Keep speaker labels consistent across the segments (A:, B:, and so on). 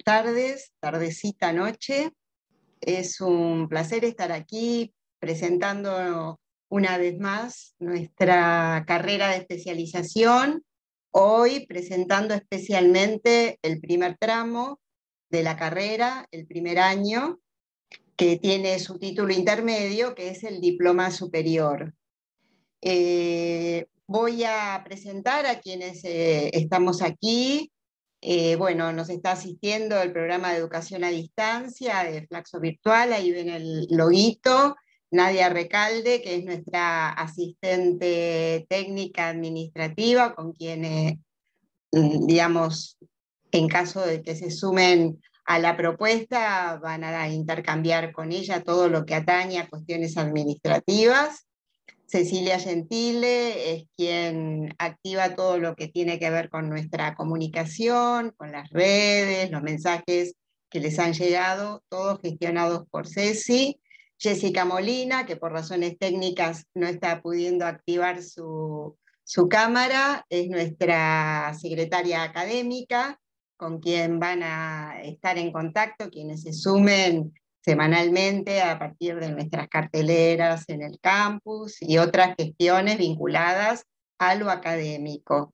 A: tardes, tardecita, noche. Es un placer estar aquí presentando una vez más nuestra carrera de especialización. Hoy presentando especialmente el primer tramo de la carrera, el primer año, que tiene su título intermedio, que es el diploma superior. Voy a presentar a quienes estamos aquí. Bueno, nos está asistiendo el programa de educación a distancia de Flaxo Virtual, ahí ven el loguito. Nadia Recalde, que es nuestra asistente técnica administrativa, con quien, digamos, en caso de que se sumen a la propuesta, van a intercambiar con ella todo lo que atañe a cuestiones administrativas. Cecilia Gentile es quien activa todo lo que tiene que ver con nuestra comunicación, con las redes, los mensajes que les han llegado, todos gestionados por Ceci. Jessica Molina, que por razones técnicas no está pudiendo activar su cámara, es nuestra secretaria académica, con quien van a estar en contacto quienes se sumen semanalmente a partir de nuestras carteleras en el campus y otras gestiones vinculadas a lo académico.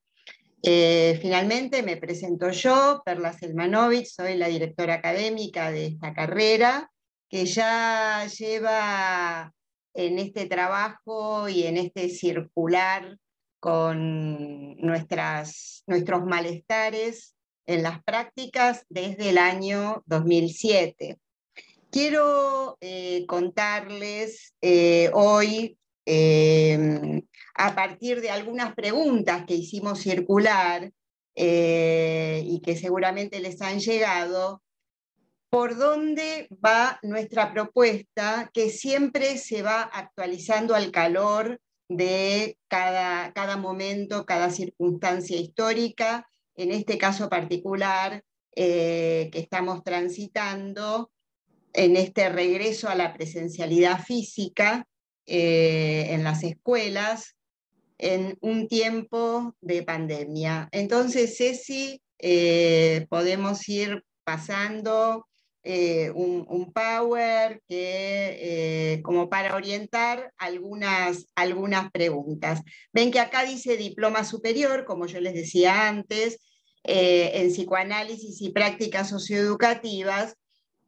A: Finalmente me presento yo, Perla Selmanovich, soy la directora académica de esta carrera, que ya lleva en este trabajo y en este circular con nuestros malestares en las prácticas desde el año 2007. Quiero contarles hoy, a partir de algunas preguntas que hicimos circular y que seguramente les han llegado, por dónde va nuestra propuesta, que siempre se va actualizando al calor de cada momento, cada circunstancia histórica, en este caso particular que estamos transitando, en este regreso a la presencialidad física en las escuelas, en un tiempo de pandemia. Entonces, Ceci, podemos ir pasando un power que, como para orientar algunas preguntas. Ven que acá dice diploma superior, como yo les decía antes, en psicoanálisis y prácticas socioeducativas,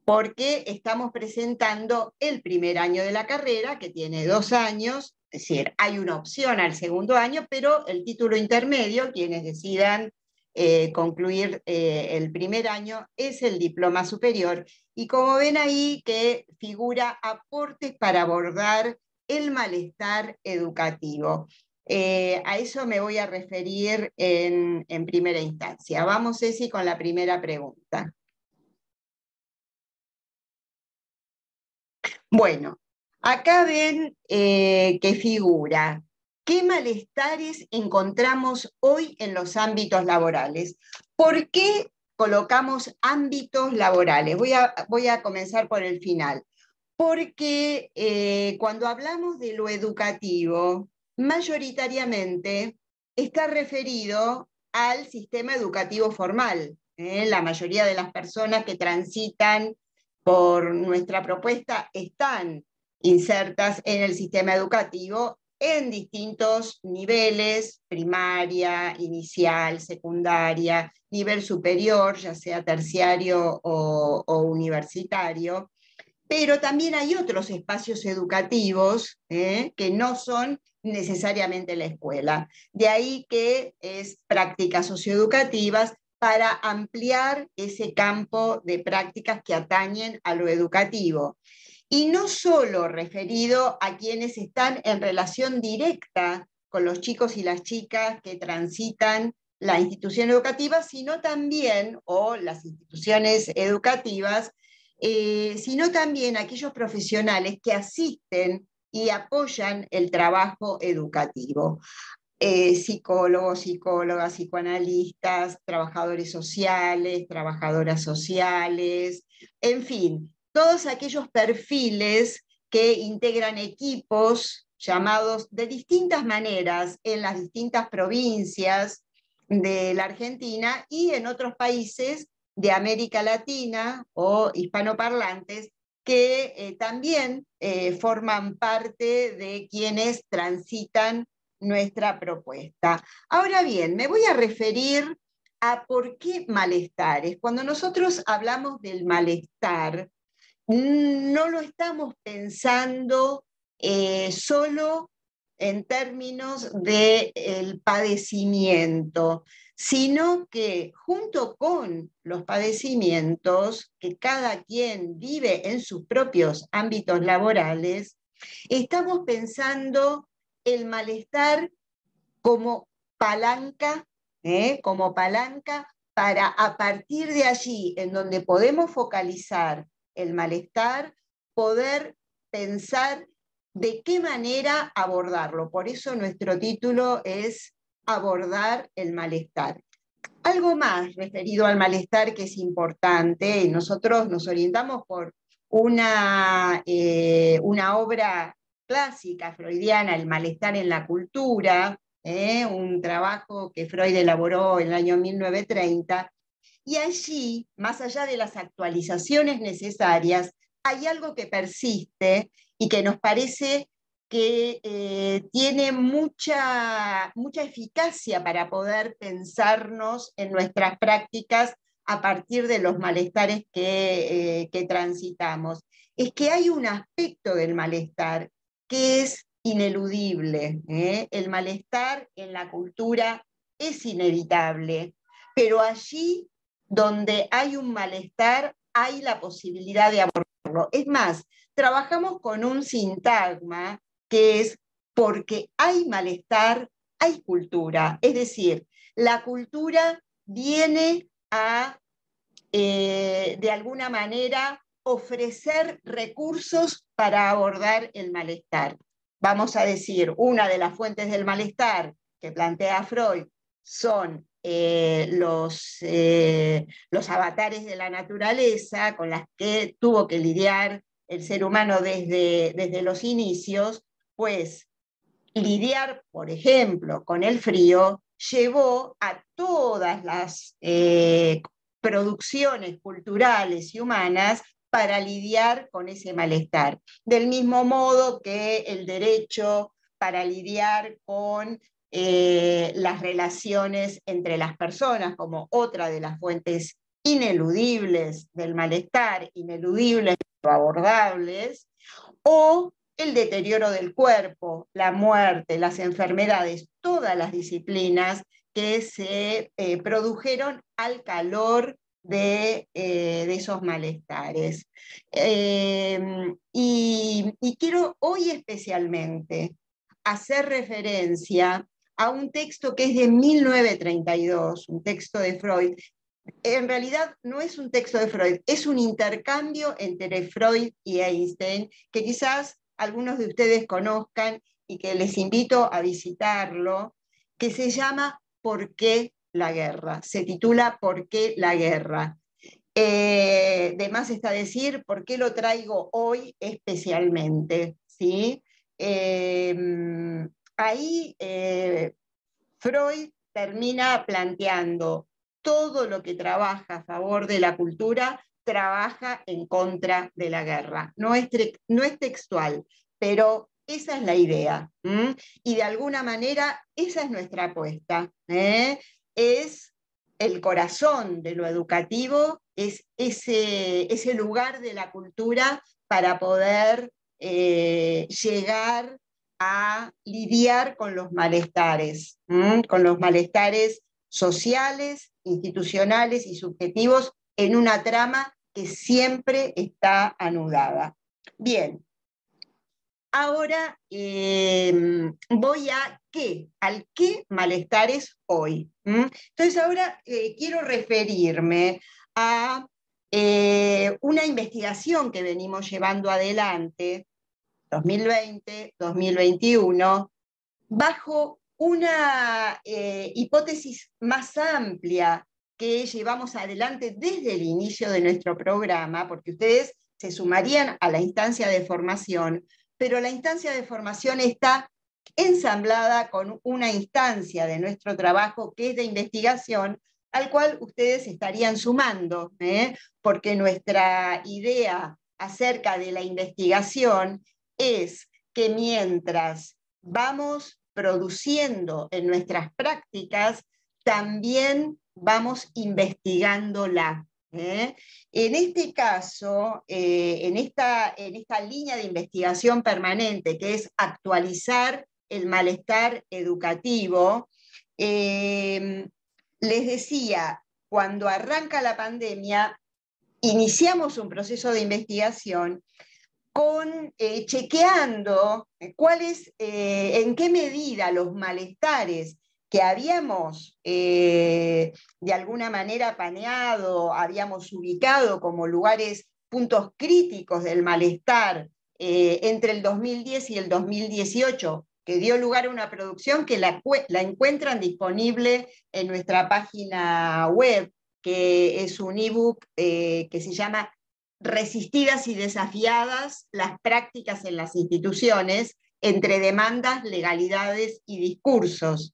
A: porque estamos presentando el primer año de la carrera, que tiene 2 años, es decir, hay una opción al segundo año, pero el título intermedio, quienes decidan concluir el primer año, es el diploma superior. Y como ven ahí, que figura aportes para abordar el malestar educativo. A eso me voy a referir en primera instancia. Vamos, Ceci, con la primera pregunta. Bueno, acá ven que figura qué malestares encontramos hoy en los ámbitos laborales. ¿Por qué colocamos ámbitos laborales? Voy a comenzar por el final. Porque cuando hablamos de lo educativo, mayoritariamente está referido al sistema educativo formal. La mayoría de las personas que transitan por nuestra propuesta están insertas en el sistema educativo en distintos niveles: primaria, inicial, secundaria, nivel superior, ya sea terciario o universitario. Pero también hay otros espacios educativos que no son necesariamente la escuela. De ahí que es prácticas socioeducativas para ampliar ese campo de prácticas que atañen a lo educativo. Y no solo referido a quienes están en relación directa con los chicos y las chicas que transitan la institución educativa, sino también, o las instituciones educativas, sino también aquellos profesionales que asisten y apoyan el trabajo educativo. Psicólogos, psicólogas, psicoanalistas, trabajadores sociales, trabajadoras sociales, en fin, todos aquellos perfiles que integran equipos llamados de distintas maneras en las distintas provincias de la Argentina y en otros países de América Latina o hispanoparlantes que también forman parte de quienes transitan nuestra propuesta. Ahora bien, me voy a referir a por qué malestares. Cuando nosotros hablamos del malestar, no lo estamos pensando solo en términos del padecimiento, sino que junto con los padecimientos que cada quien vive en sus propios ámbitos laborales, estamos pensando el malestar como palanca, como palanca para a partir de allí, en donde podemos focalizar el malestar, poder pensar de qué manera abordarlo. Por eso nuestro título es Abordar el malestar. Algo más referido al malestar que es importante, y nosotros nos orientamos por una obra clásica freudiana, El malestar en la cultura, un trabajo que Freud elaboró en el año 1930, y allí, más allá de las actualizaciones necesarias, hay algo que persiste y que nos parece que tiene mucha eficacia para poder pensarnos en nuestras prácticas a partir de los malestares que transitamos. Es que hay un aspecto del malestar que es ineludible. El malestar en la cultura es inevitable, pero allí donde hay un malestar hay la posibilidad de abordarlo. Es más, trabajamos con un sintagma que es porque hay malestar, hay cultura. Es decir, la cultura viene a, de alguna manera, ofrecer recursos para abordar el malestar. Vamos a decir, una de las fuentes del malestar que plantea Freud son los avatares de la naturaleza con las que tuvo que lidiar el ser humano desde los inicios, pues lidiar, por ejemplo, con el frío llevó a todas las producciones culturales y humanas para lidiar con ese malestar. Del mismo modo que el derecho para lidiar con las relaciones entre las personas, como otra de las fuentes ineludibles del malestar, ineludibles pero abordables, o el deterioro del cuerpo, la muerte, las enfermedades, todas las disciplinas que se produjeron al calor de esos malestares. Y quiero hoy especialmente hacer referencia a un texto que es de 1932, un texto de Freud. En realidad no es un texto de Freud, es un intercambio entre Freud y Einstein, que quizás algunos de ustedes conozcan y que les invito a visitarlo, que se llama ¿Por qué la guerra? Se titula ¿Por qué la guerra? De más está decir por qué lo traigo hoy especialmente, ¿sí? Ahí Freud termina planteando todo lo que trabaja a favor de la cultura, trabaja en contra de la guerra. No es textual, pero esa es la idea. Y de alguna manera esa es nuestra apuesta. Es el corazón de lo educativo, es ese lugar de la cultura para poder llegar a lidiar con los malestares sociales, institucionales y subjetivos en una trama que siempre está anudada. Bien, ahora voy a qué, al qué malestares hoy. Entonces ahora quiero referirme a una investigación que venimos llevando adelante 2020, 2021, bajo una hipótesis más amplia que llevamos adelante desde el inicio de nuestro programa, porque ustedes se sumarían a la instancia de formación, pero la instancia de formación está ensamblada con una instancia de nuestro trabajo que es de investigación, al cual ustedes estarían sumando, porque nuestra idea acerca de la investigación es que mientras vamos produciendo en nuestras prácticas, también vamos investigándola. En este caso, en esta línea de investigación permanente, que es actualizar el malestar educativo, les decía, cuando arranca la pandemia, iniciamos un proceso de investigación chequeando en qué medida los malestares que habíamos de alguna manera paneado, habíamos ubicado como lugares, puntos críticos del malestar entre el 2010 y el 2018, que dio lugar a una producción que la encuentran disponible en nuestra página web, que es un ebook que se llama Resistidas y desafiadas las prácticas en las instituciones entre demandas, legalidades y discursos.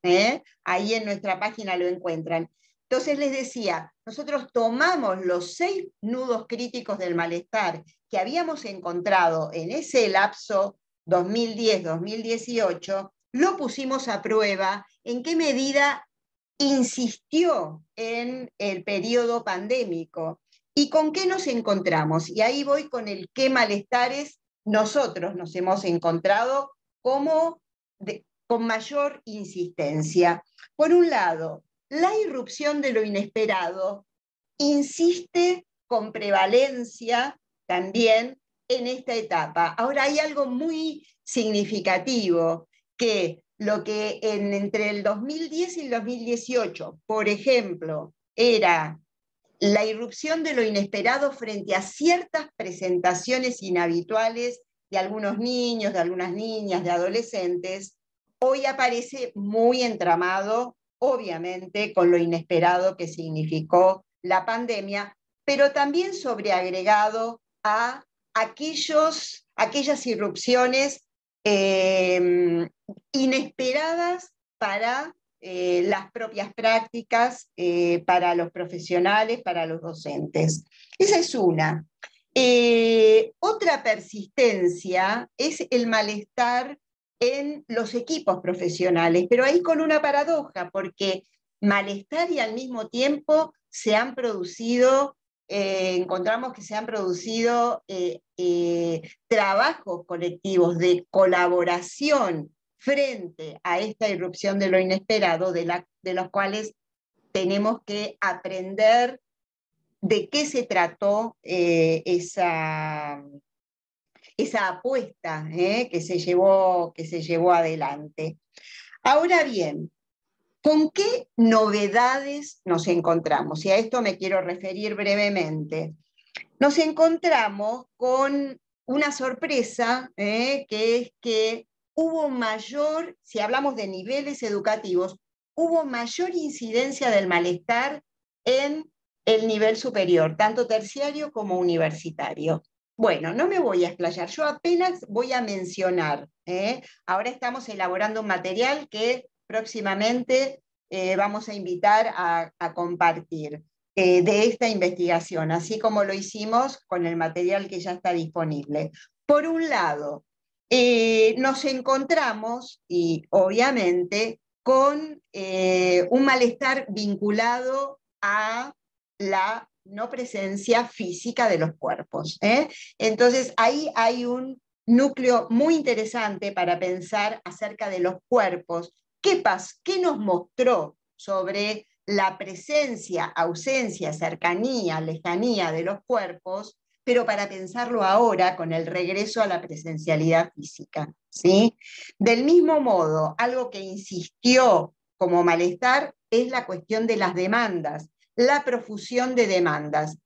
A: Ahí en nuestra página lo encuentran. Entonces les decía, nosotros tomamos los 6 nudos críticos del malestar que habíamos encontrado en ese lapso 2010-2018, lo pusimos a prueba en qué medida insistió en el periodo pandémico. ¿Y con qué nos encontramos? Y ahí voy con el qué malestares nosotros nos hemos encontrado con mayor insistencia. Por un lado, la irrupción de lo inesperado insiste con prevalencia también en esta etapa. Ahora hay algo muy significativo, que lo que entre el 2010 y el 2018, por ejemplo, era la irrupción de lo inesperado frente a ciertas presentaciones inhabituales de algunos niños, de algunas niñas, de adolescentes, hoy aparece muy entramado, obviamente, con lo inesperado que significó la pandemia, pero también sobreagregado a aquellas irrupciones inesperadas para las propias prácticas, para los profesionales, para los docentes. Esa es una. Otra persistencia es el malestar en los equipos profesionales, pero ahí con una paradoja, porque malestar y al mismo tiempo se han producido, encontramos que se han producido trabajos colectivos de colaboración frente a esta irrupción de lo inesperado, de los cuales tenemos que aprender de qué se trató esa apuesta que se llevó adelante. Ahora bien, ¿con qué novedades nos encontramos? Y a esto me quiero referir brevemente. Nos encontramos con una sorpresa, que es que hubo mayor, si hablamos de niveles educativos, hubo mayor incidencia del malestar en el nivel superior, tanto terciario como universitario. Bueno, no me voy a explayar, yo apenas voy a mencionar. Ahora estamos elaborando un material que próximamente vamos a invitar a compartir de esta investigación, así como lo hicimos con el material que ya está disponible. Por un lado, nos encontramos, y obviamente, con un malestar vinculado a la no presencia física de los cuerpos. Entonces, ahí hay un núcleo muy interesante para pensar acerca de los cuerpos. ¿Qué nos mostró sobre la presencia, ausencia, cercanía, lejanía de los cuerpos, pero para pensarlo ahora con el regreso a la presencialidad física? ¿Sí? Del mismo modo, algo que insistió como malestar es la cuestión de las demandas, la profusión de demandas.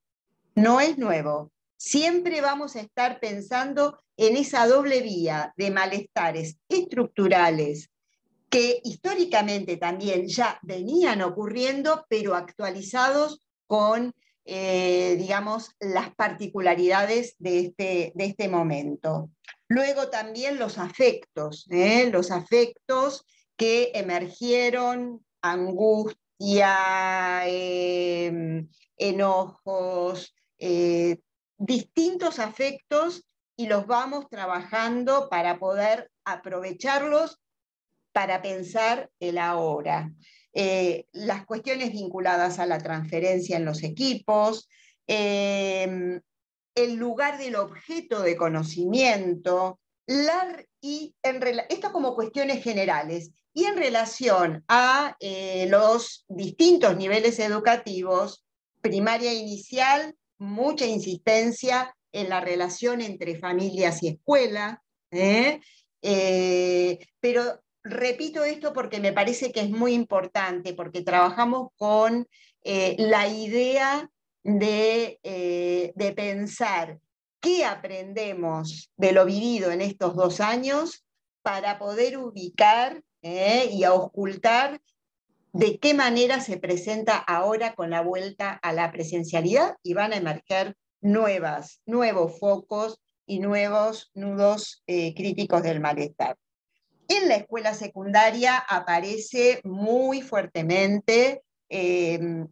A: No es nuevo. Siempre vamos a estar pensando en esa doble vía de malestares estructurales que históricamente también ya venían ocurriendo, pero actualizados con, digamos, las particularidades de este momento. Luego también los afectos que emergieron, angustia, enojos, distintos afectos, y los vamos trabajando para poder aprovecharlos para pensar el ahora. Las cuestiones vinculadas a la transferencia en los equipos, el lugar del objeto de conocimiento, esto como cuestiones generales. Y en relación a los distintos niveles educativos, primaria e inicial, mucha insistencia en la relación entre familias y escuela, pero repito esto porque me parece que es muy importante, porque trabajamos con la idea de pensar qué aprendemos de lo vivido en estos 2 años para poder ubicar y auscultar de qué manera se presenta ahora con la vuelta a la presencialidad, y van a emerger nuevos focos y nuevos nudos críticos del malestar. En la escuela secundaria aparece muy fuertemente el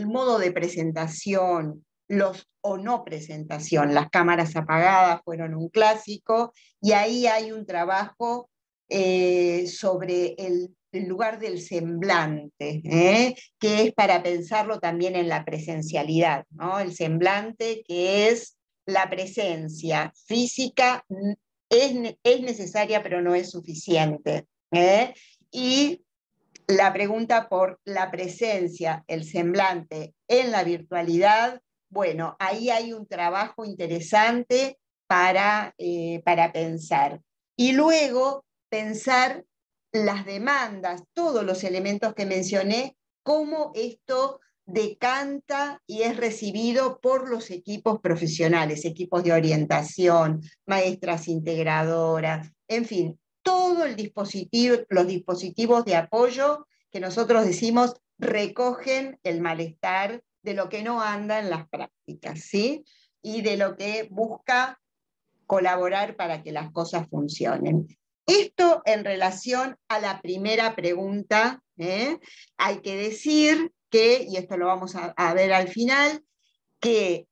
A: modo de presentación, los o no presentación, las cámaras apagadas fueron un clásico, y ahí hay un trabajo sobre el lugar del semblante, que es para pensarlo también en la presencialidad, ¿no? El semblante, que es la presencia física, es necesaria, pero no es suficiente. Y la pregunta por la presencia, el semblante en la virtualidad, bueno, ahí hay un trabajo interesante para pensar. Y luego pensar las demandas, todos los elementos que mencioné, cómo esto decanta y es recibido por los equipos profesionales, equipos de orientación, maestras integradoras, en fin, todo el dispositivo, los dispositivos de apoyo que nosotros decimos recogen el malestar de lo que no anda en las prácticas, ¿sí? Y de lo que busca colaborar para que las cosas funcionen. Esto en relación a la primera pregunta, hay que decir que, y esto lo vamos a ver al final, que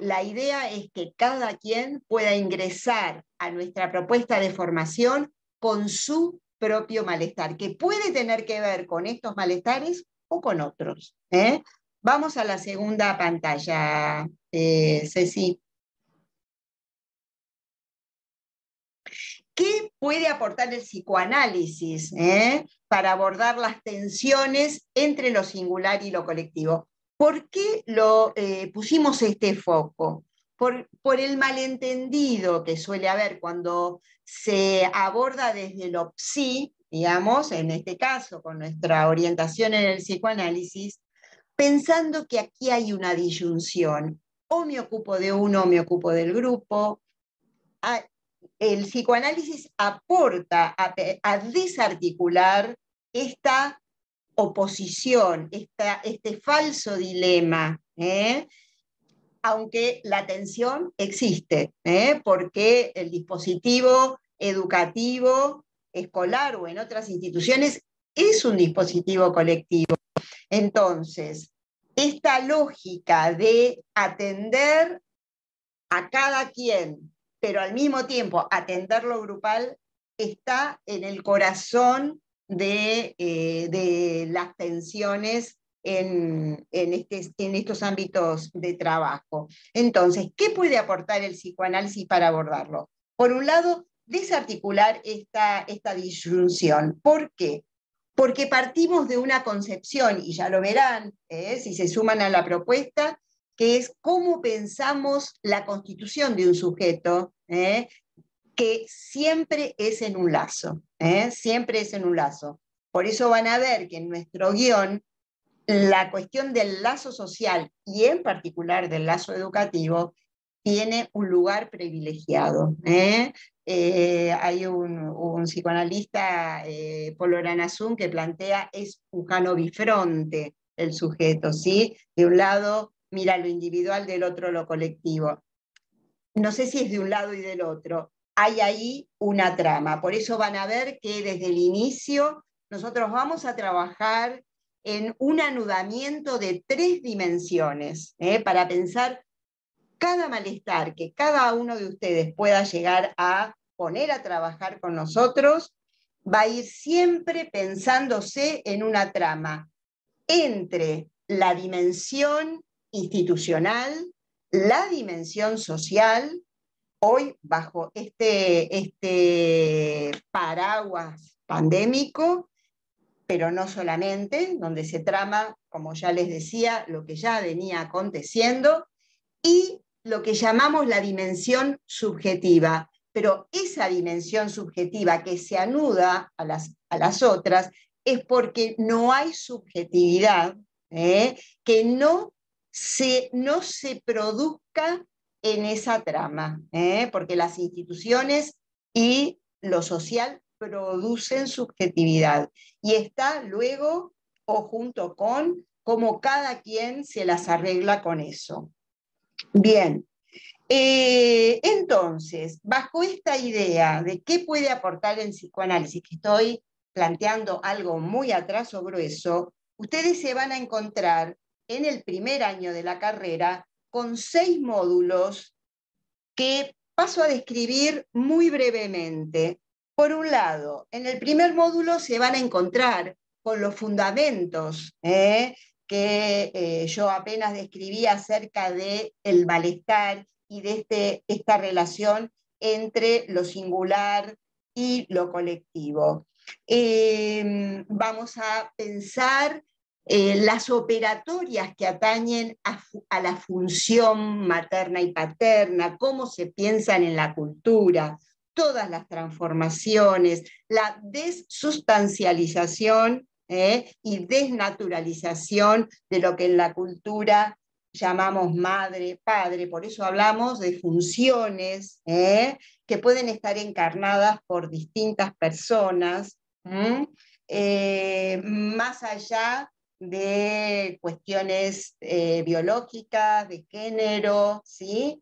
A: la idea es que cada quien pueda ingresar a nuestra propuesta de formación con su propio malestar, que puede tener que ver con estos malestares o con otros. Vamos a la segunda pantalla, Ceci. ¿Qué puede aportar el psicoanálisis para abordar las tensiones entre lo singular y lo colectivo? ¿Por qué pusimos este foco? Por el malentendido que suele haber cuando se aborda desde lo psi, digamos, en este caso, con nuestra orientación en el psicoanálisis, pensando que aquí hay una disyunción. O me ocupo de uno o me ocupo del grupo. El psicoanálisis aporta a desarticular esta oposición, este falso dilema, aunque la tensión existe, porque el dispositivo educativo, escolar o en otras instituciones es un dispositivo colectivo. Entonces, esta lógica de atender a cada quien, pero al mismo tiempo atender lo grupal, está en el corazón de las tensiones en estos ámbitos de trabajo. Entonces, ¿qué puede aportar el psicoanálisis para abordarlo? Por un lado, desarticular esta disyunción. ¿Por qué? Porque partimos de una concepción, y ya lo verán si se suman a la propuesta, que es cómo pensamos la constitución de un sujeto, que siempre es en un lazo, siempre es en un lazo. Por eso van a ver que en nuestro guión la cuestión del lazo social y en particular del lazo educativo tiene un lugar privilegiado. Hay un psicoanalista, Polo Aranazún, que plantea es Ujano bifronte el sujeto, ¿sí? De un lado mira lo individual, del otro lo colectivo. No sé si es de un lado y del otro. Hay ahí una trama. Por eso van a ver que desde el inicio nosotros vamos a trabajar en un anudamiento de 3 dimensiones, para pensar cada malestar que cada uno de ustedes pueda llegar a poner a trabajar con nosotros, va a ir siempre pensándose en una trama entre la dimensión institucional, la dimensión social, hoy bajo este paraguas pandémico, pero no solamente, donde se trama, como ya les decía, lo que ya venía aconteciendo, y lo que llamamos la dimensión subjetiva. Pero esa dimensión subjetiva que se anuda a las otras es porque no hay subjetividad, que no se produzca en esa trama, porque las instituciones y lo social producen subjetividad. Y está luego, o junto con, cómo cada quien se las arregla con eso. Bien, entonces, bajo esta idea de qué puede aportar el psicoanálisis, que estoy planteando algo muy a trazo grueso, ustedes se van a encontrar en el primer año de la carrera con 6 módulos que paso a describir muy brevemente. Por un lado, en el primer módulo se van a encontrar con los fundamentos, que yo apenas describí acerca del malestar y de esta relación entre lo singular y lo colectivo. Vamos a pensar las operatorias que atañen a la función materna y paterna, cómo se piensan en la cultura, todas las transformaciones, la desustancialización y desnaturalización de lo que en la cultura llamamos madre, padre. Por eso hablamos de funciones que pueden estar encarnadas por distintas personas, más allá de cuestiones biológicas, de género, ¿sí?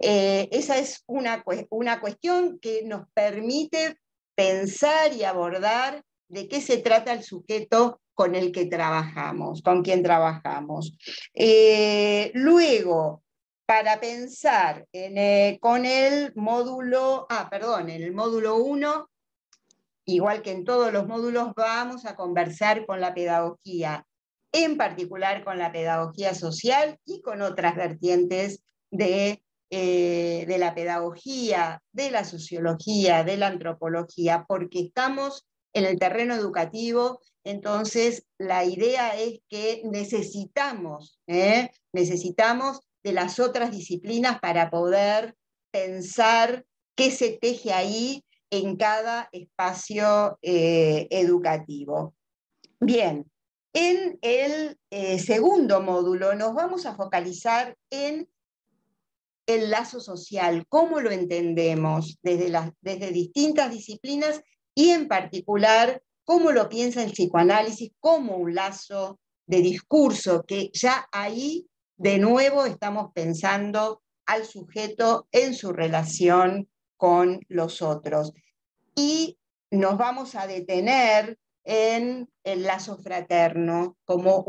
A: Esa es una cuestión que nos permite pensar y abordar de qué se trata el sujeto con el que trabajamos, con quien trabajamos. Luego, para pensar con el módulo, en el módulo 1, igual que en todos los módulos, vamos a conversar con la pedagogía, en particular con la pedagogía social y con otras vertientes de la pedagogía, de la sociología, de la antropología, porque estamos en el terreno educativo. Entonces la idea es que necesitamos de las otras disciplinas para poder pensar qué se teje ahí en cada espacio educativo. Bien, en el segundo módulo nos vamos a focalizar en el lazo social, cómo lo entendemos desde distintas disciplinas y en particular cómo lo piensa el psicoanálisis como un lazo de discurso, que ya ahí de nuevo estamos pensando al sujeto en su relación con los otros. Y nos vamos a detener en el lazo fraterno, como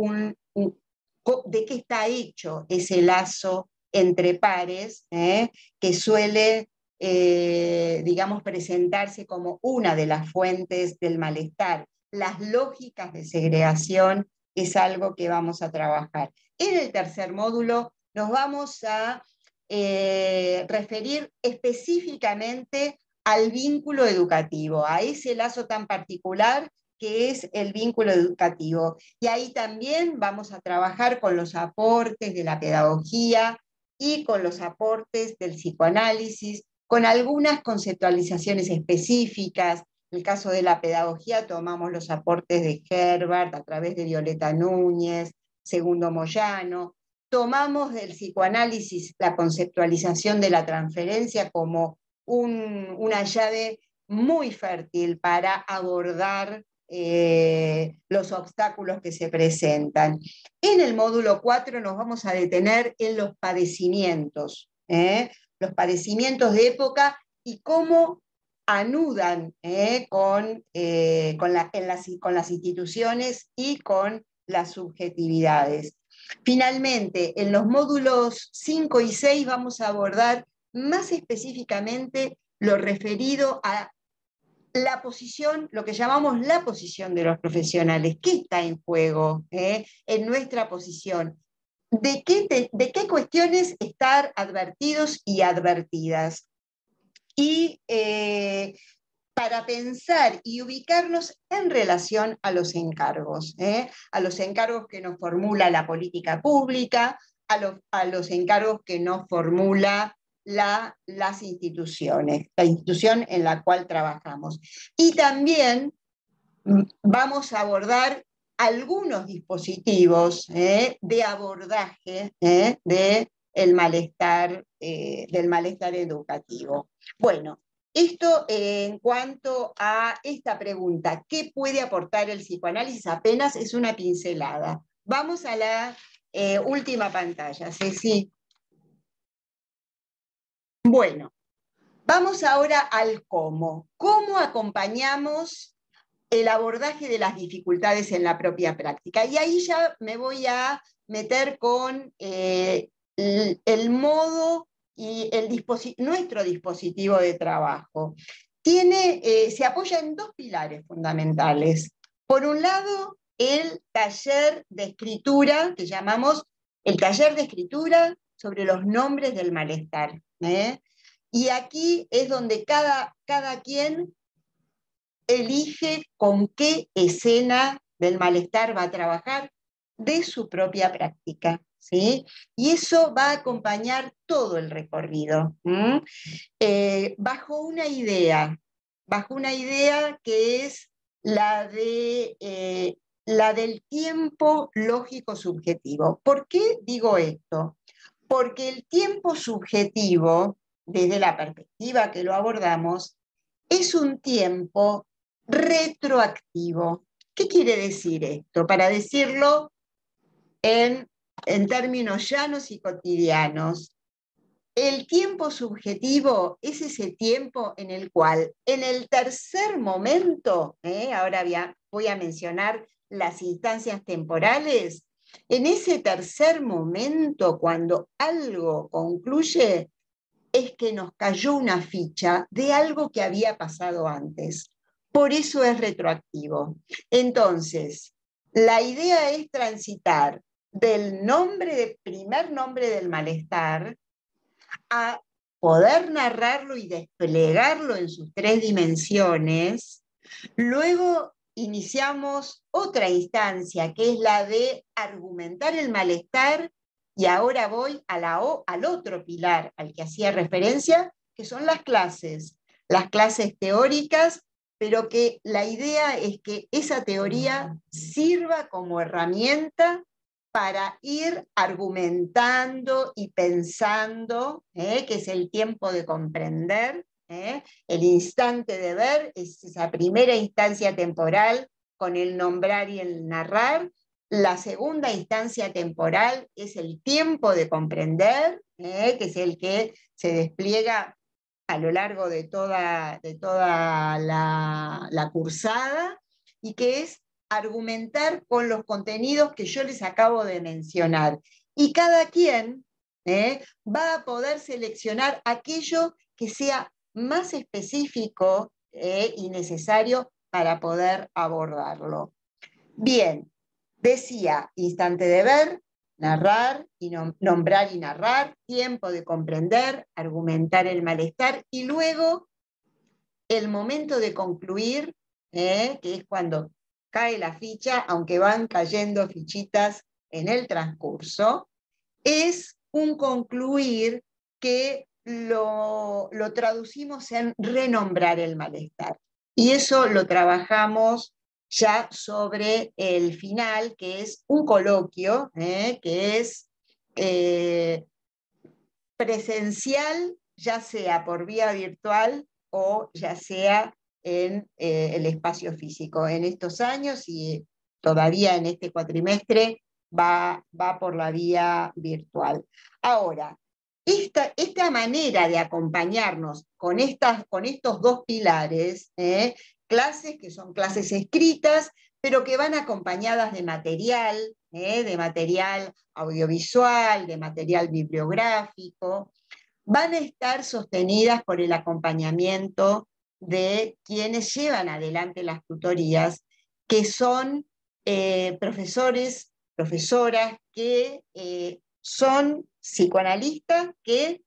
A: de qué está hecho ese lazo entre pares, que suele, digamos, presentarse como una de las fuentes del malestar. Las lógicas de segregación es algo que vamos a trabajar. En el tercer módulo nos vamos a referir específicamente al vínculo educativo, a ese lazo tan particular que es el vínculo educativo. Y ahí también vamos a trabajar con los aportes de la pedagogía y con los aportes del psicoanálisis, con algunas conceptualizaciones específicas. En el caso de la pedagogía tomamos los aportes de Herbart a través de Violeta Núñez, Segundo Moyano. Tomamos del psicoanálisis la conceptualización de la transferencia como una llave muy fértil para abordar los obstáculos que se presentan. En el módulo 4 nos vamos a detener en los padecimientos de época y cómo anudan con las instituciones y con las subjetividades. Finalmente, en los módulos 5 y 6 vamos a abordar más específicamente lo referido a la posición, lo que llamamos la posición de los profesionales. ¿Qué está en juego en nuestra posición? ¿De qué cuestiones estar advertidos y advertidas? Y para pensar y ubicarnos en relación a los encargos que nos formula la política pública, a los encargos que nos formula las instituciones, la institución en la cual trabajamos. Y también vamos a abordar algunos dispositivos de abordaje del malestar educativo. Bueno, esto en cuanto a esta pregunta, ¿qué puede aportar el psicoanálisis? Apenas es una pincelada. Vamos a la última pantalla, Ceci. Bueno, vamos ahora al cómo. ¿Cómo acompañamos el abordaje de las dificultades en la propia práctica? Y ahí ya me voy a meter con el modo y nuestro dispositivo de trabajo. Se apoya en dos pilares fundamentales. Por un lado, el taller de escritura, que llamamos el taller de escritura sobre los nombres del malestar. Y aquí es donde cada quien elige con qué escena del malestar va a trabajar de su propia práctica, ¿sí? Y eso va a acompañar todo el recorrido, bajo una idea que es la del tiempo lógico subjetivo. ¿Por qué digo esto? Porque el tiempo subjetivo, desde la perspectiva que lo abordamos, es un tiempo retroactivo. ¿Qué quiere decir esto? Para decirlo en términos llanos y cotidianos, el tiempo subjetivo es ese tiempo en el cual, en el tercer momento, ahora voy a mencionar las instancias temporales, en ese tercer momento, cuando algo concluye, es que nos cayó una ficha de algo que había pasado antes. Por eso es retroactivo. Entonces, la idea es transitar del primer nombre del malestar a poder narrarlo y desplegarlo en sus tres dimensiones. Luego iniciamos otra instancia, que es la de argumentar el malestar, y ahora voy al otro pilar al que hacía referencia, que son las clases teóricas, pero que la idea es que esa teoría sirva como herramienta para ir argumentando y pensando, que es el tiempo de comprender. El instante de ver es esa primera instancia temporal con el nombrar y el narrar. La segunda instancia temporal es el tiempo de comprender, que es el que se despliega a lo largo de toda la cursada, y que es argumentar con los contenidos que yo les acabo de mencionar. Y cada quien va a poder seleccionar aquello que sea más específico y necesario para poder abordarlo. Bien, decía, instante de ver, narrar y nombrar y narrar, tiempo de comprender, argumentar el malestar, y luego el momento de concluir, que es cuando cae la ficha, aunque van cayendo fichitas en el transcurso, es un concluir que lo traducimos en renombrar el malestar. Y eso lo trabajamos ya sobre el final, que es un coloquio, que es presencial, ya sea por vía virtual o ya sea en el espacio físico. En estos años y todavía en este cuatrimestre va por la vía virtual. Ahora, esta manera de acompañarnos con estos dos pilares, clases que son clases escritas, pero que van acompañadas de material audiovisual, de material bibliográfico, van a estar sostenidas por el acompañamiento de quienes llevan adelante las tutorías, que son profesores, profesoras que son psicoanalistas que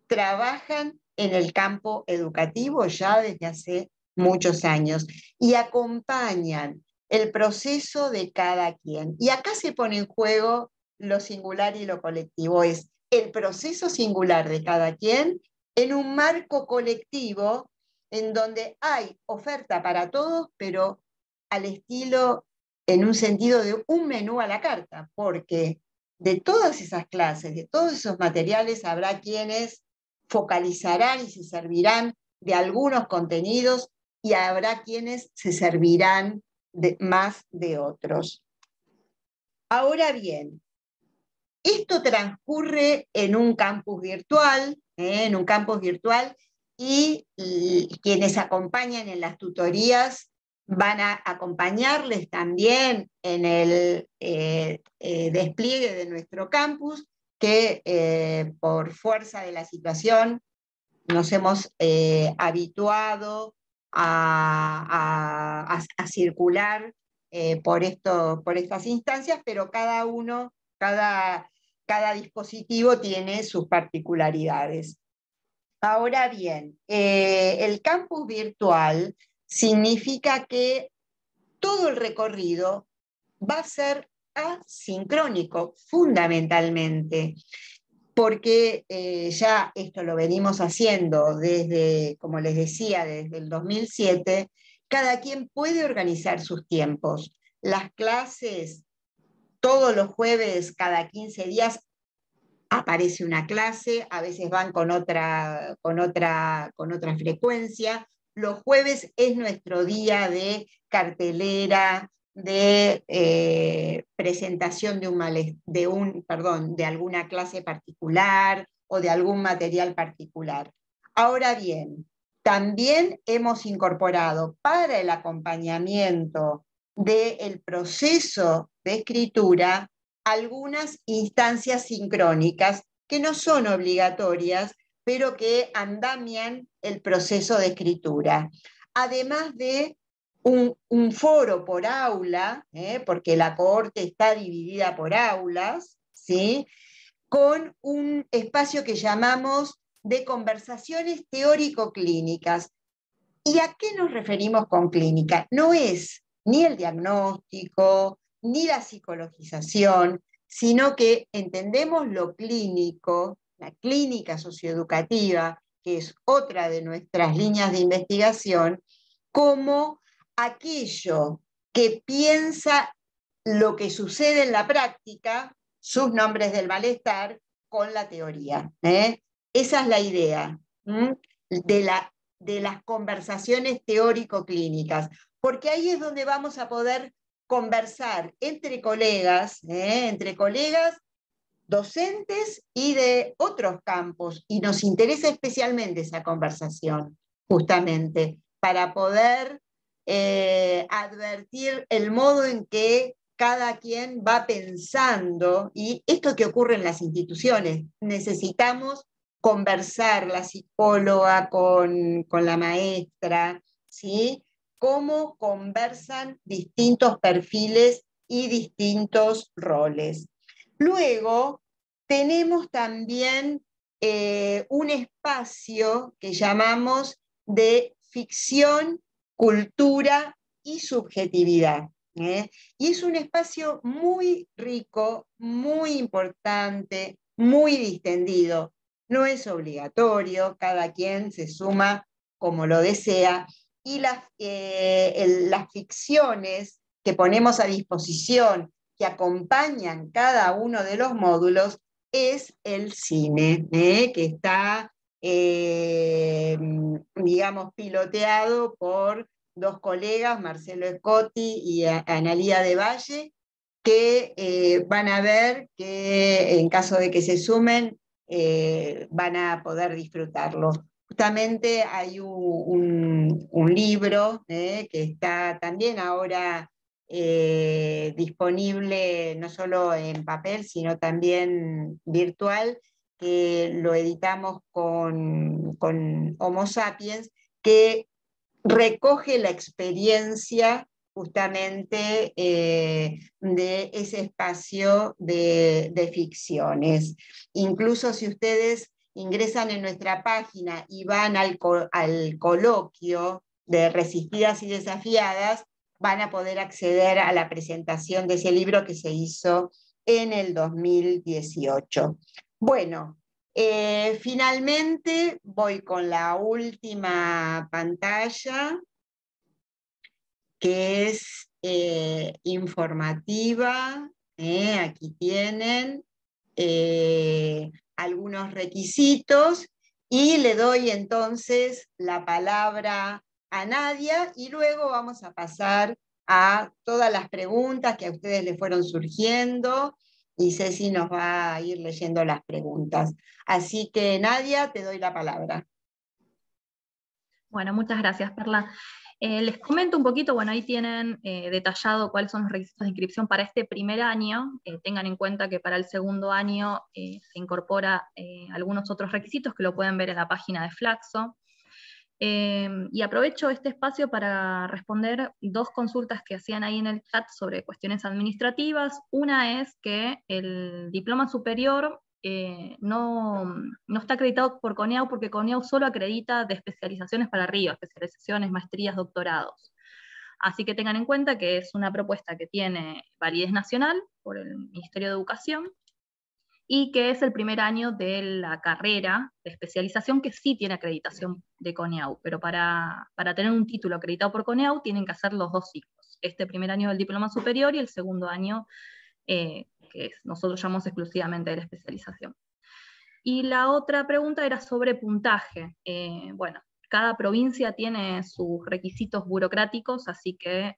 A: trabajan en el campo educativo ya desde hace muchos años y acompañan el proceso de cada quien. Y acá se pone en juego lo singular y lo colectivo, es el proceso singular de cada quien en un marco colectivo en donde hay oferta para todos, pero al estilo, en un sentido de un menú a la carta, porque de todas esas clases, de todos esos materiales, habrá quienes focalizarán y se servirán de algunos contenidos y habrá quienes se servirán más de otros. Ahora bien, esto transcurre en un campus virtual y quienes acompañan en las tutorías van a acompañarles también en el despliegue de nuestro campus, que por fuerza de la situación nos hemos habituado a circular por estas instancias, pero cada dispositivo tiene sus particularidades. Ahora bien, el campus virtual significa que todo el recorrido va a ser asincrónico, fundamentalmente, porque ya esto lo venimos haciendo desde, como les decía, desde el 2007, cada quien puede organizar sus tiempos. Las clases, todos los jueves, cada 15 días, aparece una clase, a veces van con otra frecuencia. Los jueves es nuestro día de cartelera, de presentación de alguna clase particular o de algún material particular. Ahora bien, también hemos incorporado para el acompañamiento del proceso de escritura algunas instancias sincrónicas que no son obligatorias, pero que andamian el proceso de escritura. Además de un foro por aula, porque la cohorte está dividida por aulas, ¿sí? Con un espacio que llamamos de conversaciones teórico-clínicas. ¿Y a qué nos referimos con clínica? No es ni el diagnóstico, ni la psicologización, sino que entendemos lo clínico, la clínica socioeducativa, que es otra de nuestras líneas de investigación, como aquello que piensa lo que sucede en la práctica, sus nombres del malestar, con la teoría. Esa es la idea de las conversaciones teórico-clínicas, porque ahí es donde vamos a poder conversar entre colegas docentes y de otros campos, y nos interesa especialmente esa conversación, justamente, para poder advertir el modo en que cada quien va pensando, y esto que ocurre en las instituciones, necesitamos conversar la psicóloga con la maestra, ¿sí? Cómo conversan distintos perfiles y distintos roles. Luego, tenemos también un espacio que llamamos de ficción, cultura y subjetividad. Y es un espacio muy rico, muy importante, muy distendido. No es obligatorio, cada quien se suma como lo desea, y las ficciones que ponemos a disposición, que acompañan cada uno de los módulos, es el cine, que está, digamos, piloteado por dos colegas, Marcelo Scotti y Analía de Valle, que van a ver que en caso de que se sumen, van a poder disfrutarlo. Justamente hay un libro que está también ahora disponible no solo en papel, sino también virtual, que lo editamos con Homo Sapiens, que recoge la experiencia justamente de ese espacio de ficciones. Incluso si ustedes ingresan en nuestra página y van al coloquio de Resistidas y Desafiadas, van a poder acceder a la presentación de ese libro que se hizo en el 2018. Bueno, finalmente voy con la última pantalla, que es informativa. Aquí tienen algunos requisitos y le doy entonces la palabra a Nadia y luego vamos a pasar a todas las preguntas que a ustedes les fueron surgiendo y Ceci nos va a ir leyendo las preguntas. Así que Nadia, te doy la palabra.
B: Bueno, muchas gracias, Perla. Les comento un poquito, bueno, ahí tienen detallado cuáles son los requisitos de inscripción para este primer año. Tengan en cuenta que para el segundo año se incorpora algunos otros requisitos que lo pueden ver en la página de Flaxo. Y aprovecho este espacio para responder dos consultas que hacían ahí en el chat sobre cuestiones administrativas. Una es que el diploma superior no está acreditado por CONEAU porque CONEAU solo acredita de especializaciones para arriba, especializaciones, maestrías, doctorados. Así que tengan en cuenta que es una propuesta que tiene validez nacional por el Ministerio de Educación, y que es el primer año de la carrera de especialización que sí tiene acreditación de CONEAU, pero para tener un título acreditado por CONEAU tienen que hacer los dos ciclos, este primer año del diploma superior y el segundo año que nosotros llamamos exclusivamente de la especialización. Y la otra pregunta era sobre puntaje. Bueno, cada provincia tiene sus requisitos burocráticos, así que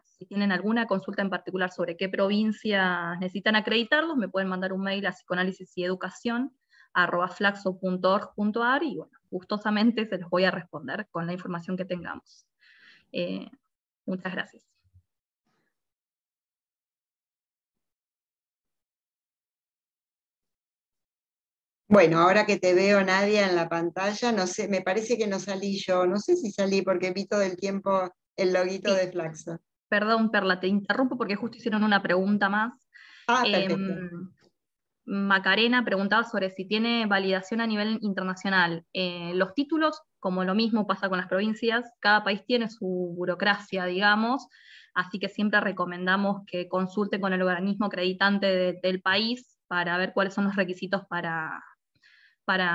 B: si tienen alguna consulta en particular sobre qué provincias necesitan acreditarlos, me pueden mandar un mail a psicoanalisiseducacion@flaxo.org.ar y bueno, gustosamente se los voy a responder con la información que tengamos. Muchas gracias.
A: Bueno, ahora que te veo, Nadia, en la pantalla, no sé, me parece que no salí yo, no sé si salí porque vi todo el tiempo el loguito
B: Sí.
A: de Flaxo.
B: Perdón, Perla, te interrumpo porque justo hicieron una pregunta más.
A: Perfecto.
B: Macarena preguntaba sobre si tiene validación a nivel internacional. Los títulos, como lo mismo pasa con las provincias, cada país tiene su burocracia, digamos, así que siempre recomendamos que consulten con el organismo acreditante del país para ver cuáles son los requisitos para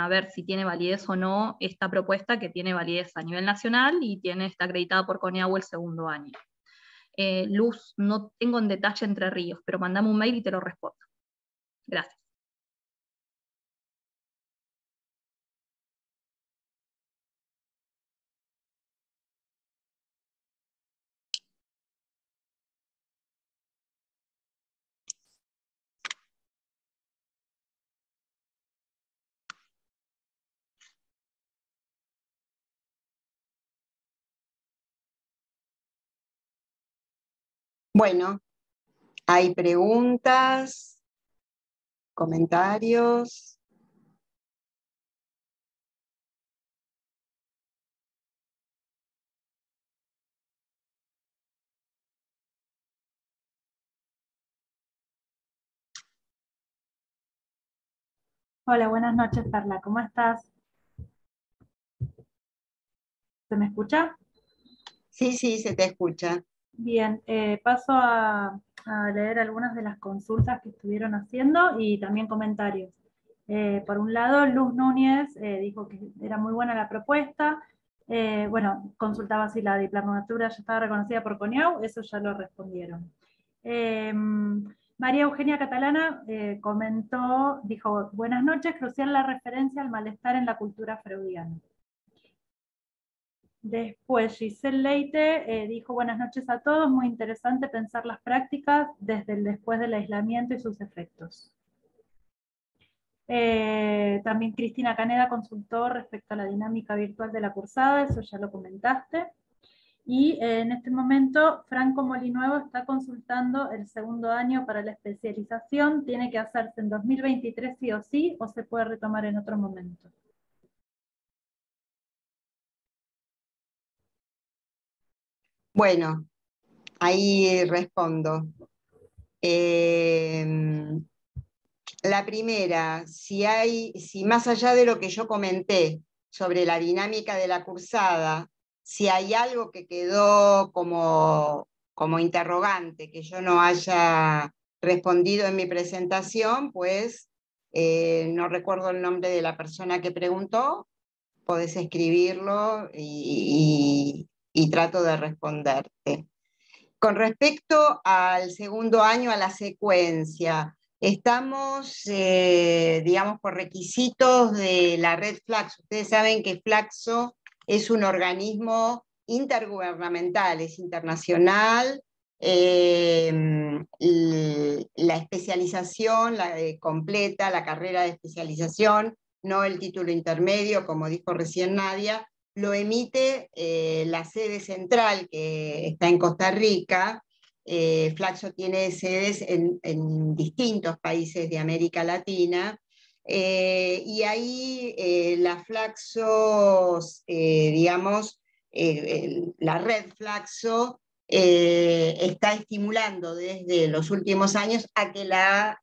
B: ver si tiene validez o no esta propuesta, que tiene validez a nivel nacional y está acreditada por CONEAU el segundo año. Luz, no tengo en detalle Entre Ríos, pero mandame un mail y te lo respondo. Gracias.
A: Bueno, hay preguntas, comentarios.
C: Hola, buenas noches, Perla. ¿Cómo estás? ¿Se me escucha?
A: Sí, se te escucha.
C: Bien, paso a leer algunas de las consultas que estuvieron haciendo y también comentarios. Por un lado, Luz Núñez dijo que era muy buena la propuesta. Bueno, consultaba si la diplomatura ya estaba reconocida por CONEAU, eso ya lo respondieron. María Eugenia Catalana comentó, dijo, buenas noches, crucial la referencia al malestar en la cultura freudiana. Después Giselle Leite dijo buenas noches a todos, muy interesante pensar las prácticas desde el después del aislamiento y sus efectos. También Cristina Caneda consultó respecto a la dinámica virtual de la cursada, eso ya lo comentaste. Y en este momento Franco Molinuevo está consultando el segundo año para la especialización. ¿Tiene que hacerse en 2023 sí o se puede retomar en otro momento?
A: Bueno, ahí respondo. La primera, si más allá de lo que yo comenté sobre la dinámica de la cursada, si hay algo que quedó como interrogante, que yo no haya respondido en mi presentación, pues no recuerdo el nombre de la persona que preguntó, podés escribirlo y trato de responderte. Con respecto al segundo año, a la secuencia, estamos, digamos, por requisitos de la red Flaxo. Ustedes saben que Flaxo es un organismo intergubernamental, es internacional. La especialización completa, la carrera de especialización, no el título intermedio, como dijo recién Nadia, lo emite la sede central que está en Costa Rica. Flaxo tiene sedes en distintos países de América Latina. Y ahí la Flaxo, digamos, la red Flaxo está estimulando desde los últimos años a que la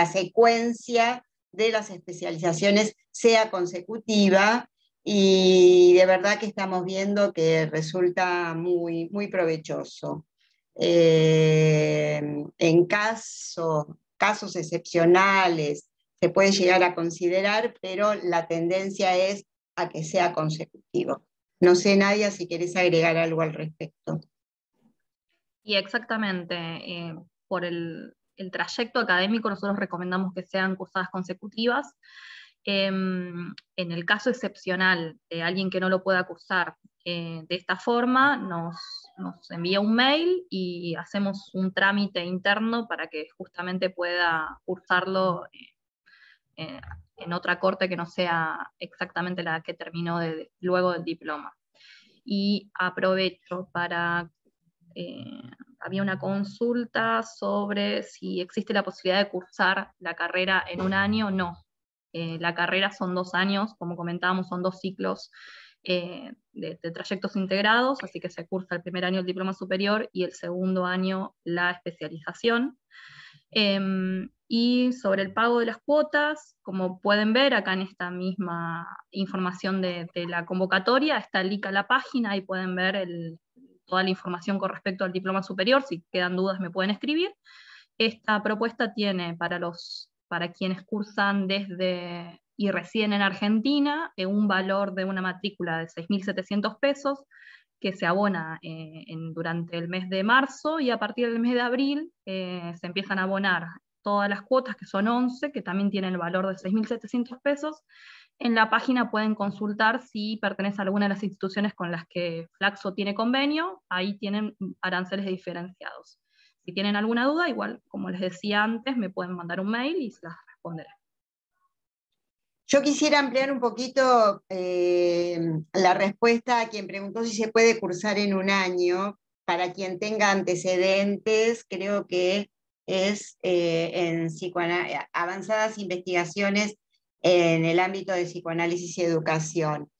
A: secuencia de las especializaciones sea consecutiva, y de verdad que estamos viendo que resulta muy, muy provechoso. En casos excepcionales se puede llegar a considerar, pero la tendencia es a que sea consecutivo. No sé, Nadia, si querés agregar algo al respecto.
B: Y exactamente, por el trayecto académico nosotros recomendamos que sean cursadas consecutivas. En el caso excepcional de alguien que no lo pueda cursar de esta forma, nos envía un mail y hacemos un trámite interno para que justamente pueda cursarlo en otra corte que no sea exactamente la que terminó luego del diploma. Y aprovecho para... había una consulta sobre si existe la posibilidad de cursar la carrera en un año. No. La carrera son 2 años, como comentábamos, son 2 ciclos de trayectos integrados, así que se cursa el primer año el diploma superior y el segundo año la especialización. Y sobre el pago de las cuotas, como pueden ver acá en esta misma información de la convocatoria, está el link a la página y pueden ver toda la información con respecto al diploma superior. Si quedan dudas me pueden escribir. Esta propuesta tiene para quienes cursan desde y residen en Argentina un valor de una matrícula de 6.700 pesos, que se abona durante el mes de marzo, y a partir del mes de abril se empiezan a abonar todas las cuotas, que son 11, que también tienen el valor de 6.700 pesos. En la página pueden consultar si pertenece a alguna de las instituciones con las que Flaxo tiene convenio, ahí tienen aranceles diferenciados. Si tienen alguna duda, igual, como les decía antes, me pueden mandar un mail y se las responderé.
A: Yo quisiera ampliar un poquito la respuesta a quien preguntó si se puede cursar en un año. Para quien tenga antecedentes, creo que es en avanzadas investigaciones en el ámbito de psicoanálisis y educación.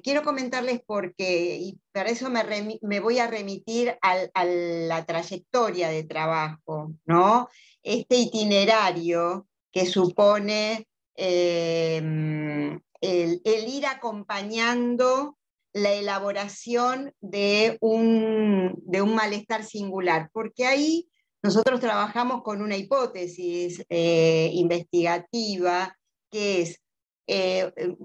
A: Quiero comentarles por qué, y para eso me voy a remitir a la trayectoria de trabajo, ¿no? Este itinerario que supone el ir acompañando la elaboración de un malestar singular, porque ahí nosotros trabajamos con una hipótesis investigativa que es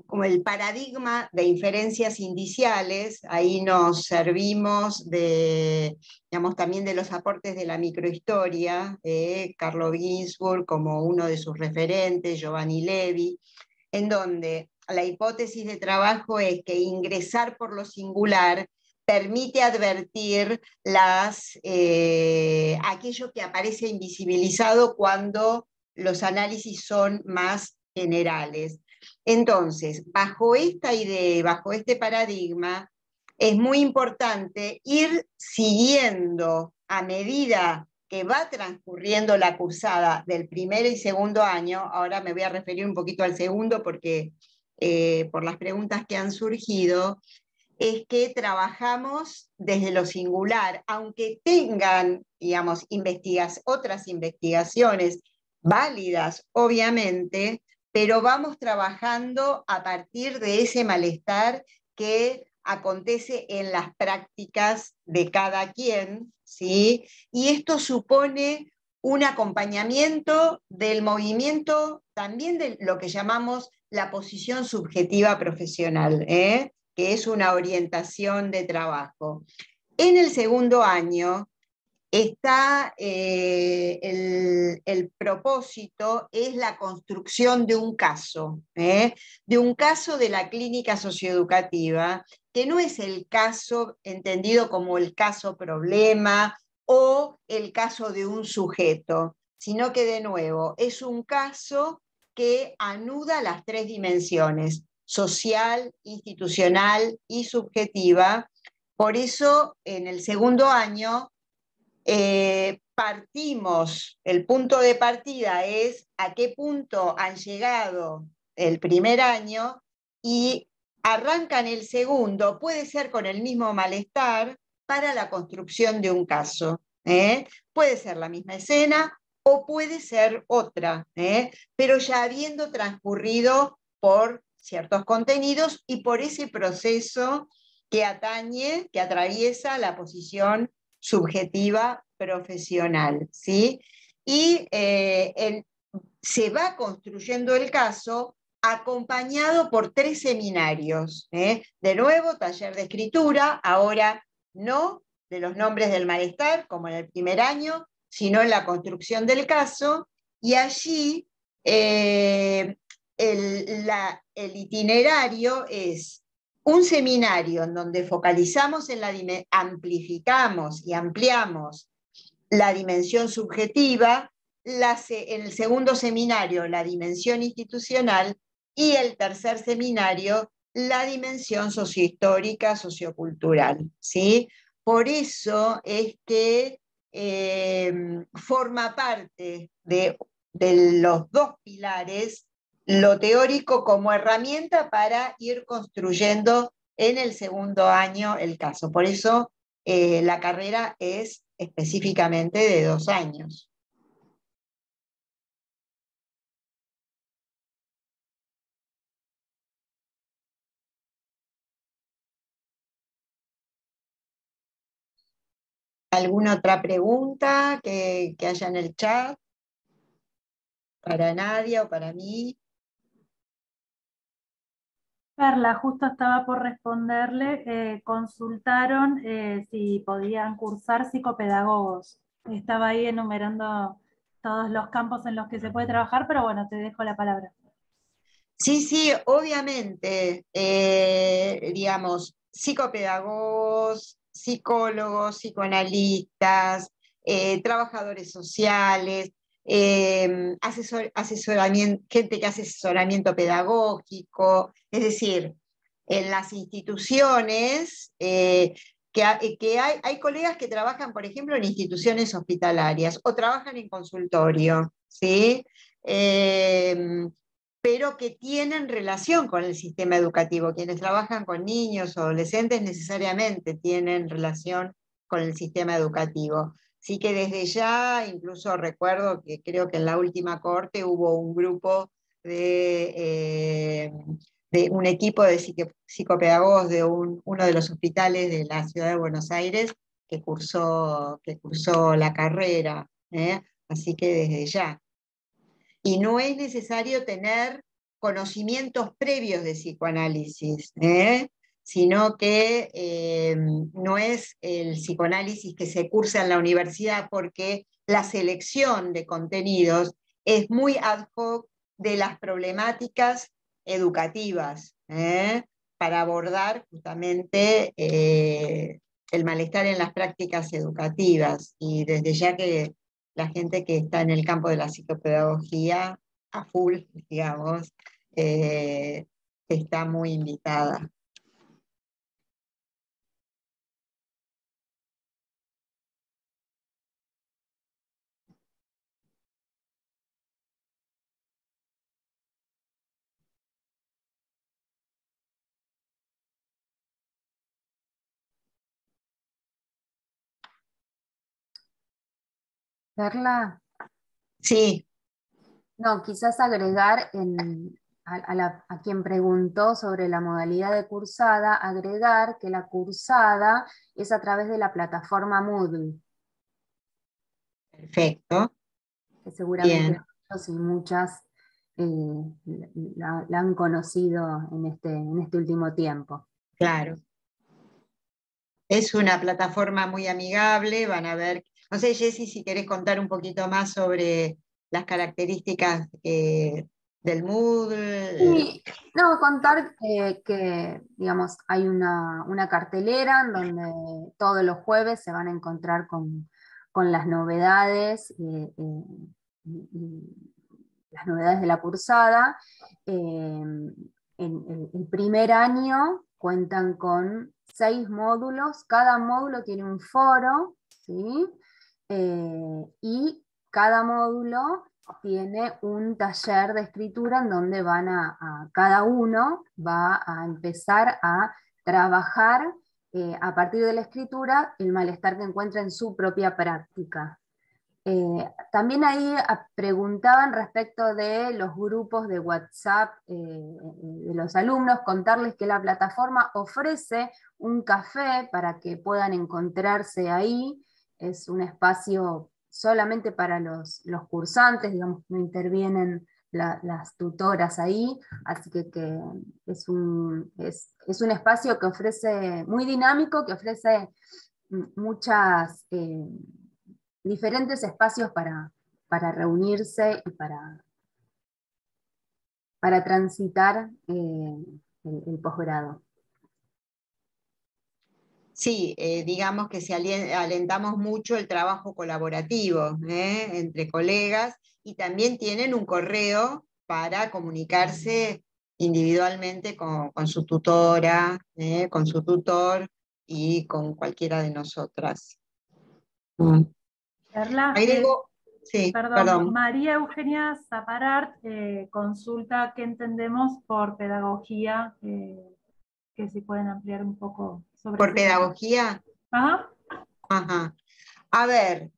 A: como el paradigma de inferencias indiciales. Ahí nos servimos digamos, también de los aportes de la microhistoria, Carlo Ginzburg como uno de sus referentes, Giovanni Levi, en donde la hipótesis de trabajo es que ingresar por lo singular permite advertir aquello que aparece invisibilizado cuando los análisis son más generales. Entonces, bajo esta idea, bajo este paradigma, es muy importante ir siguiendo a medida que va transcurriendo la cursada del primer y segundo año. Ahora me voy a referir un poquito al segundo porque por las preguntas que han surgido, es que trabajamos desde lo singular, aunque tengan, digamos, otras investigaciones válidas, obviamente, pero vamos trabajando a partir de ese malestar que acontece en las prácticas de cada quien, ¿sí? Y esto supone un acompañamiento del movimiento, también de lo que llamamos la posición subjetiva profesional, que es una orientación de trabajo. En el segundo año está el propósito, es la construcción de un caso de la clínica socioeducativa, que no es el caso entendido como el caso problema o el caso de un sujeto, sino que de nuevo es un caso que anuda las tres dimensiones, social, institucional y subjetiva. Por eso en el segundo año partimos, el punto de partida es a qué punto han llegado el primer año y arrancan el segundo, puede ser con el mismo malestar, para la construcción de un caso. Puede ser la misma escena o puede ser otra, pero ya habiendo transcurrido por ciertos contenidos y por ese proceso que atañe, que atraviesa la posición subjetiva profesional, ¿sí? Y se va construyendo el caso acompañado por 3 seminarios. De nuevo, taller de escritura, ahora no de los nombres del malestar, como en el primer año, sino en la construcción del caso, y allí el itinerario es un seminario en donde focalizamos amplificamos y ampliamos la dimensión subjetiva, en el segundo seminario la dimensión institucional y el tercer seminario la dimensión sociohistórica, sociocultural, ¿sí? Por eso es que forma parte de los dos pilares lo teórico como herramienta para ir construyendo en el segundo año el caso. Por eso la carrera es específicamente de 2 años. ¿Alguna otra pregunta que haya en el chat? ¿Para Nadia o para mí?
C: Carla, justo estaba por responderle, consultaron si podían cursar psicopedagogos. Estaba ahí enumerando todos los campos en los que se puede trabajar, pero bueno, te dejo la palabra.
A: Sí, sí, obviamente, digamos, psicopedagogos, psicólogos, psicoanalistas, trabajadores sociales, asesoramiento, gente que hace asesoramiento pedagógico, es decir, en las instituciones, hay colegas que trabajan, por ejemplo, en instituciones hospitalarias o trabajan en consultorio, ¿sí? Pero que tienen relación con el sistema educativo. Quienes trabajan con niños o adolescentes necesariamente tienen relación con el sistema educativo. Así que desde ya, incluso recuerdo que creo que en la última corte hubo un grupo de un equipo de psicopedagogos de uno de los hospitales de la ciudad de Buenos Aires que cursó la carrera. Así que desde ya. Y no es necesario tener conocimientos previos de psicoanálisis, sino que no es el psicoanálisis que se cursa en la universidad, porque la selección de contenidos es muy ad hoc de las problemáticas educativas, para abordar justamente el malestar en las prácticas educativas. Y desde ya que la gente que está en el campo de la psicopedagogía a full, digamos, está muy invitada.
D: Perla,
A: Sí,
D: no, quizás agregar a quien preguntó sobre la modalidad de cursada, agregar que la cursada es a través de la plataforma Moodle,
A: perfecto,
D: que seguramente
A: bien,
D: muchos y muchas la han conocido en este último tiempo.
A: claro. Es una plataforma muy amigable, van a ver, no sé, Jessy, si querés contar un poquito más sobre las características del Moodle.
D: Y no, contar digamos, hay una cartelera en donde todos los jueves se van a encontrar con las novedades, y las novedades de la cursada. En el primer año cuentan con 6 módulos, cada módulo tiene un foro, ¿sí? Y cada módulo tiene un taller de escritura en donde cada uno va a empezar a trabajar a partir de la escritura el malestar que encuentra en su propia práctica. También ahí preguntaban respecto de los grupos de WhatsApp de los alumnos, contarles que la plataforma ofrece un café para que puedan encontrarse ahí. Es un espacio solamente para los cursantes, digamos, no intervienen las tutoras ahí, así que es un espacio que ofrece, muy dinámico, que ofrece muchas diferentes espacios para reunirse y para transitar el posgrado.
A: Sí, digamos que alentamos mucho el trabajo colaborativo entre colegas, y también tienen un correo para comunicarse individualmente con su tutora, con su tutor y con cualquiera de nosotras.
C: Perla,
A: Agrego, sí,
C: perdón,
A: perdón.
C: María Eugenia Zaparart consulta qué entendemos por pedagogía, que si pueden ampliar un poco sobre
A: ¿Por
C: ese tema.
A: pedagogía?
C: Ajá.
A: Ajá. A ver,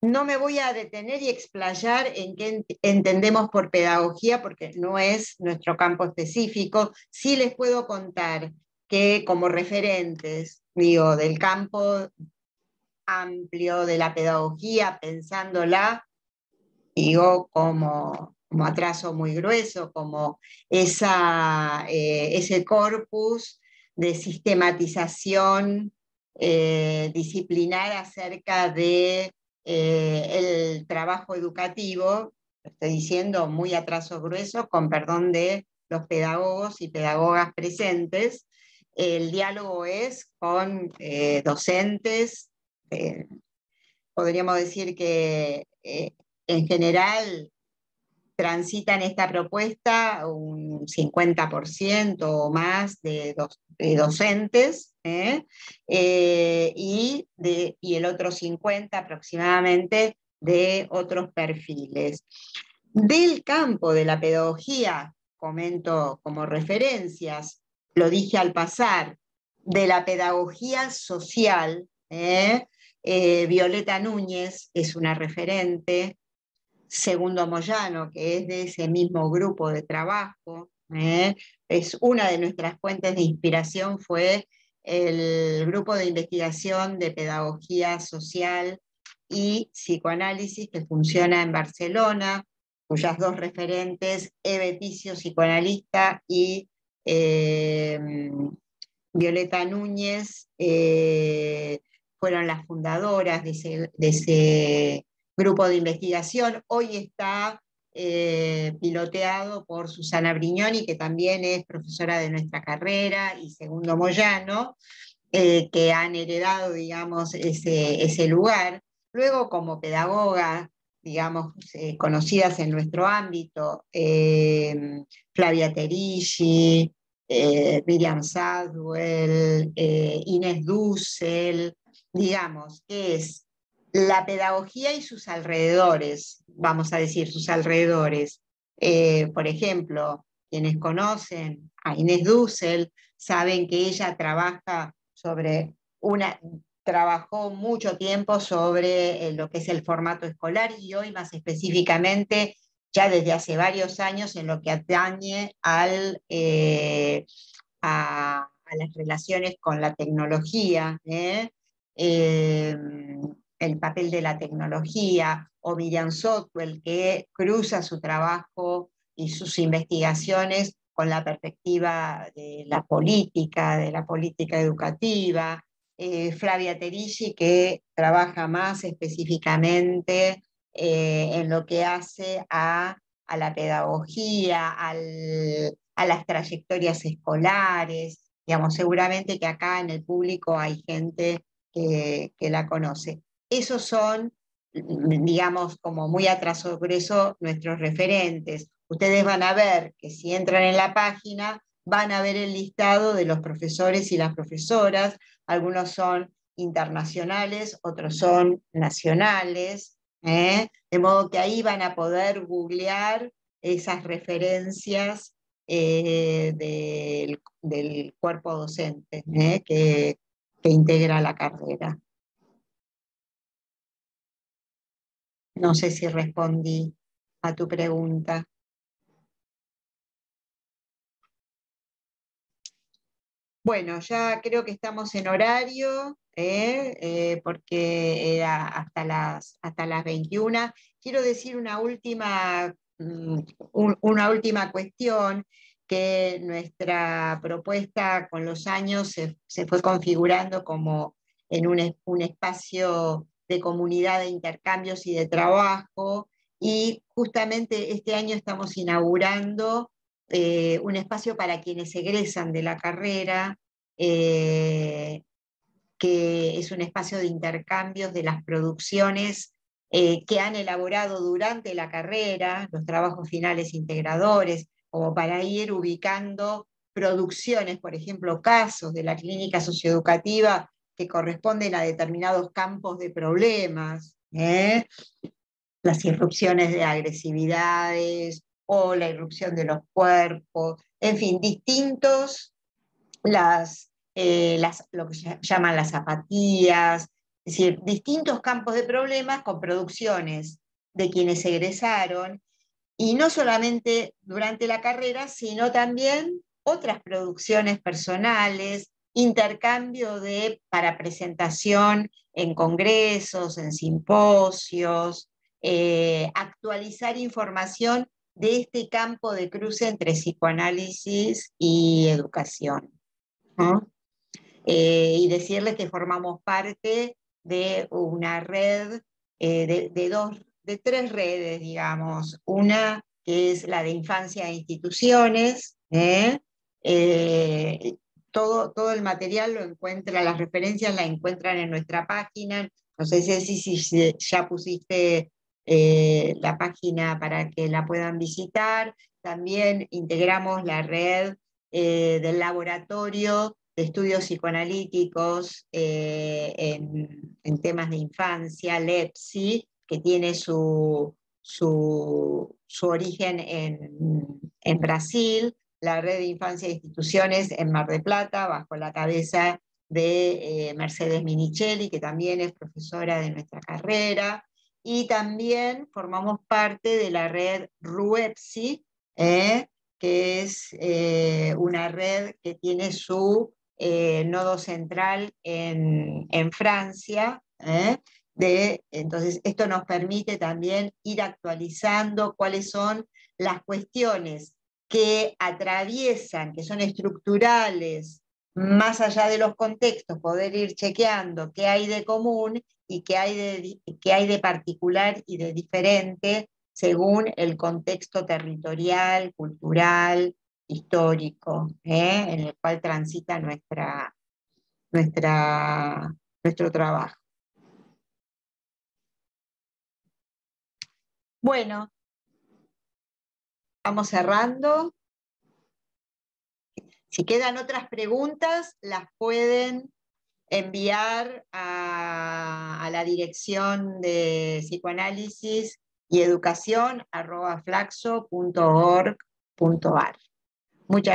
A: no me voy a detener y explayar en qué entendemos por pedagogía, porque no es nuestro campo específico. Sí les puedo contar que como referentes, digo, del campo amplio de la pedagogía, pensándola, digo, como atraso muy grueso, como ese corpus de sistematización disciplinar acerca de el trabajo educativo, lo estoy diciendo muy a trazo grueso, con perdón de los pedagogos y pedagogas presentes. El diálogo es con docentes, podríamos decir que en general transitan esta propuesta un 50% o más de docentes, y el otro 50% aproximadamente de otros perfiles. Del campo de la pedagogía, comento como referencias, lo dije al pasar, de la pedagogía social, Violeta Núñez es una referente, Segundo Moyano, que es de ese mismo grupo de trabajo, es una de nuestras fuentes de inspiración, fue el grupo de investigación de pedagogía social y psicoanálisis que funciona en Barcelona, cuyas dos referentes, Eve Ticio, psicoanalista, y Violeta Núñez, fueron las fundadoras de ese grupo de investigación. Hoy está piloteado por Susana Brignoni, que también es profesora de nuestra carrera, y Segundo Moyano, que han heredado, digamos, ese lugar. Luego, como pedagoga digamos, conocidas en nuestro ámbito, Flavia Terici, Miriam Sadwell, Inés Dussel, digamos, que es la pedagogía y sus alrededores, vamos a decir, sus alrededores. Por ejemplo, quienes conocen a Inés Dussel saben que ella trabajó mucho tiempo sobre lo que es el formato escolar y hoy más específicamente, ya desde hace varios años, en lo que atañe a las relaciones con la tecnología, el papel de la tecnología, o Miriam Sotwell, que cruza su trabajo y sus investigaciones con la perspectiva de la política educativa, Flavia Terici, que trabaja más específicamente en lo que hace a la pedagogía, a las trayectorias escolares. Digamos, seguramente que acá en el público hay gente que la conoce. Esos son, digamos, como muy a trasoegreso nuestros referentes. Ustedes van a ver que si entran en la página, van a ver el listado de los profesores y las profesoras. Algunos son internacionales, otros son nacionales, de modo que ahí van a poder googlear esas referencias del cuerpo docente que integra la carrera. No sé si respondí a tu pregunta. Bueno, ya creo que estamos en horario, porque era hasta las 21. Quiero decir una última cuestión, que nuestra propuesta con los años se fue configurando como en un espacio de comunidad de intercambios y de trabajo, y justamente este año estamos inaugurando un espacio para quienes egresan de la carrera, que es un espacio de intercambios de las producciones que han elaborado durante la carrera, los trabajos finales integradores, como para ir ubicando producciones, por ejemplo, casos de la clínica socioeducativa que corresponden a determinados campos de problemas, las irrupciones de agresividades o la irrupción de los cuerpos, en fin, lo que se llaman las apatías, es decir, distintos campos de problemas con producciones de quienes egresaron, y no solamente durante la carrera, sino también otras producciones personales, intercambio para presentación en congresos, en simposios, actualizar información de este campo de cruce entre psicoanálisis y educación, ¿no? Y decirles que formamos parte de una red, de tres redes, digamos. Una que es la de infancia e instituciones, todo el material lo encuentra, las referencias las encuentran en nuestra página. No sé si ya pusiste la página para que la puedan visitar. También integramos la red del laboratorio de estudios psicoanalíticos en temas de infancia, LEPSI, que tiene su origen en Brasil, la red de infancia e instituciones en Mar del Plata, bajo la cabeza de Mercedes Minichelli, que también es profesora de nuestra carrera, y también formamos parte de la red RUEPSI, que es una red que tiene su nodo central en Francia. Entonces, esto nos permite también ir actualizando cuáles son las cuestiones que atraviesan, que son estructurales, más allá de los contextos, poder ir chequeando qué hay de común y qué hay de particular y de diferente según el contexto territorial, cultural, histórico, en el cual transita nuestro trabajo. Bueno, vamos cerrando. Si quedan otras preguntas, las pueden enviar a la dirección de psicoanálisis y educación @flaxo.org.ar. Muchas